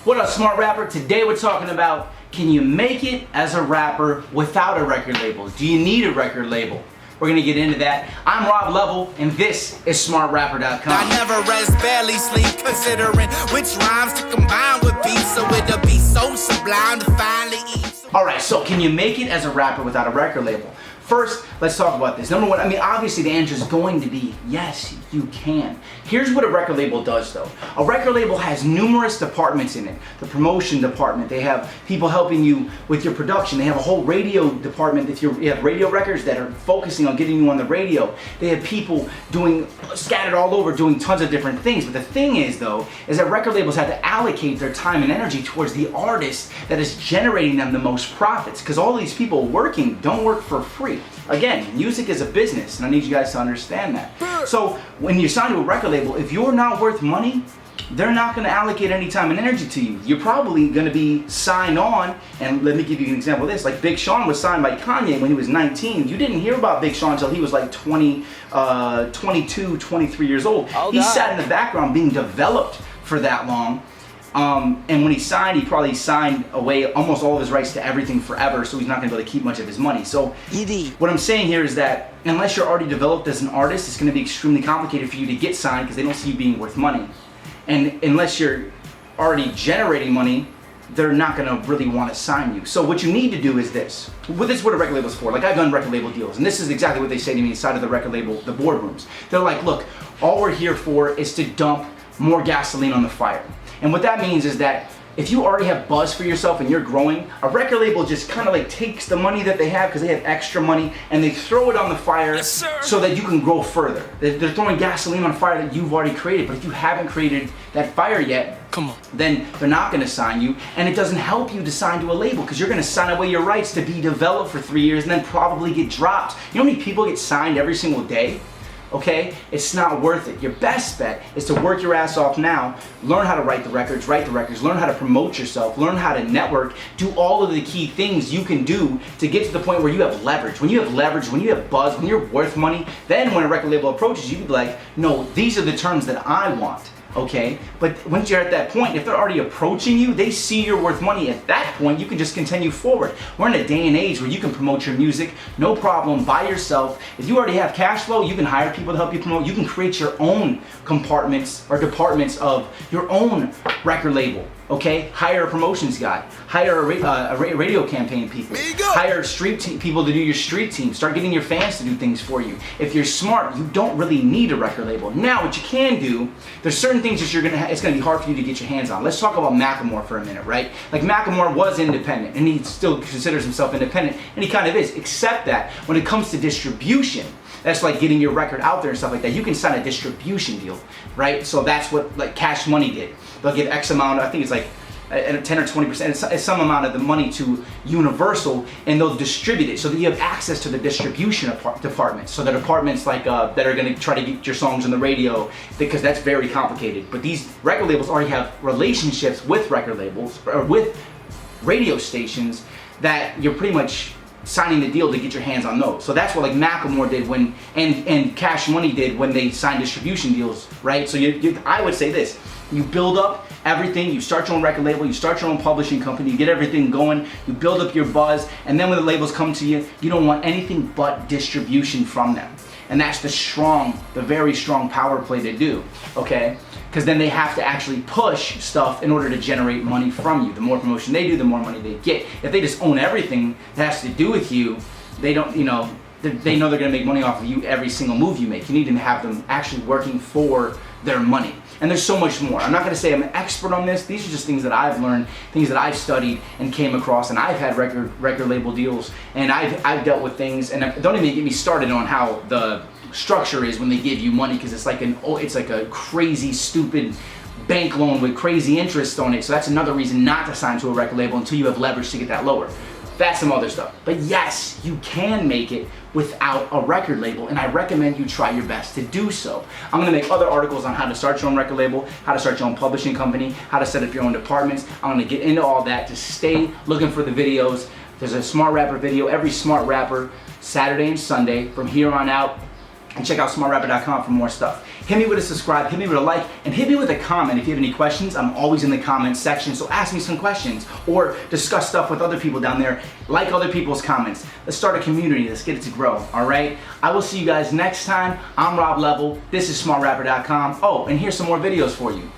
What up, smart rapper? Today we're talking about, can you make it as a rapper without a record label? Do you need a record label? We're gonna get into that. I'm Rob Level, and this is SmartRapper.com. I never rest, barely sleep, considering which rhymes to combine with beats, so it'll be so sublime to finally eat. Alright, so can you make it as a rapper without a record label? First, let's talk about this. Number one, obviously the answer is going to be yes, you can. Here's what a record label does though. A record label has numerous departments in it. The promotion department, they have people helping you with your production. They have a whole radio department. If you have radio records that are focusing on getting you on the radio. They have people doing, scattered all over, doing tons of different things. But the thing is though, is that record labels have to allocate their time and energy towards the artist that is generating them the most profits. Because all these people working don't work for free. Again, music is a business, and I need you guys to understand that. So when you sign to a record label, if you're not worth money, they're not going to allocate any time and energy to you. You're probably going to be signed on, and let me give you an example of this. Like Big Sean was signed by Kanye when he was 19. You didn't hear about Big Sean until he was like 22, 23 years old. Oh, he God. sat in the background being developed for that long. And when he signed, he probably signed away almost all of his rights to everything forever, so he's not going to be able to keep much of his money. So what I'm saying here is that unless you're already developed as an artist, it's going to be extremely complicated for you to get signed because they don't see you being worth money. And unless you're already generating money, they're not going to really want to sign you. So what you need to do is this. Well, this is what a record label is for. Like, I've done record label deals, and this is exactly what they say to me inside of the record label, the boardrooms. They're like, look, all we're here for is to dump more gasoline on the fire. And what that means is that if you already have buzz for yourself and you're growing, a record label just kind of like takes the money that they have because they have extra money and they throw it on the fire so that you can grow further. They're throwing gasoline on fire that you've already created, but if you haven't created that fire yet, then they're not going to sign you, and it doesn't help you to sign to a label because you're going to sign away your rights to be developed for 3 years and then probably get dropped. You know how many people get signed every single day? Okay, it's not worth it. Your best bet is to work your ass off now, learn how to write the records, learn how to promote yourself, learn how to network, do all of the key things you can do to get to the point where you have leverage. When you have leverage, when you have buzz, when you're worth money, then when a record label approaches you, you can be like, no, these are the terms that I want. Okay, but once you're at that point, if they're already approaching you, they see you're worth money. At that point, you can just continue forward. We're in a day and age where you can promote your music, no problem, by yourself. If you already have cash flow, you can hire people to help you promote. You can create your own compartments or departments of your own record label. Okay, hire a promotions guy, hire a radio campaign people, hire street people to do your street team, start getting your fans to do things for you. If you're smart, you don't really need a record label. Now, what you can do, there's certain things that it's gonna be hard for you to get your hands on. Let's talk about Macklemore for a minute, right? Like Macklemore was independent, and he still considers himself independent, and he kind of is, except that when it comes to distribution, that's like getting your record out there and stuff like that. You can sign a distribution deal, right? So that's what like Cash Money did. They'll give X amount, I think it's like 10 or 20%, it's some amount of the money to Universal, and they'll distribute it so that you have access to the distribution departments. So the departments like that are going to try to get your songs on the radio, because that's very complicated. But these record labels already have relationships with record labels or with radio stations that you're pretty much signing the deal to get your hands on those. So that's what like Macklemore did when, and Cash Money did when they signed distribution deals, right? So I would say this. You build up everything, you start your own record label, you start your own publishing company, you get everything going, you build up your buzz, and then when the labels come to you, you don't want anything but distribution from them. And that's the very strong power play to do, okay? Because then they have to actually push stuff in order to generate money from you. The more promotion they do, the more money they get. If they just own everything that has to do with you, they don't, they know they're gonna make money off of you every single move you make. You need to have them actually working for their money. And there's so much more. I'm not gonna say I'm an expert on this. These are just things that I've learned, things that I've studied and came across, and I've had record label deals, and I've dealt with things, and don't even get me started on how the structure is when they give you money, because it's like a crazy, stupid bank loan with crazy interest on it. So that's another reason not to sign to a record label until you have leverage to get that lower. That's some other stuff. But yes, you can make it without a record label, and I recommend you try your best to do so. I'm gonna make other articles on how to start your own record label, how to start your own publishing company, how to set up your own departments. I'm gonna get into all that. Just stay looking for the videos. There's a Smart Rapper video every Smart Rapper Saturday and Sunday. From here on out, and check out smartrapper.com for more stuff. Hit me with a subscribe, hit me with a like, and hit me with a comment if you have any questions. I'm always in the comments section, so ask me some questions or discuss stuff with other people down there. Like other people's comments. Let's start a community. Let's get it to grow, all right? I will see you guys next time. I'm Rob Level. This is smartrapper.com. Oh, and here's some more videos for you.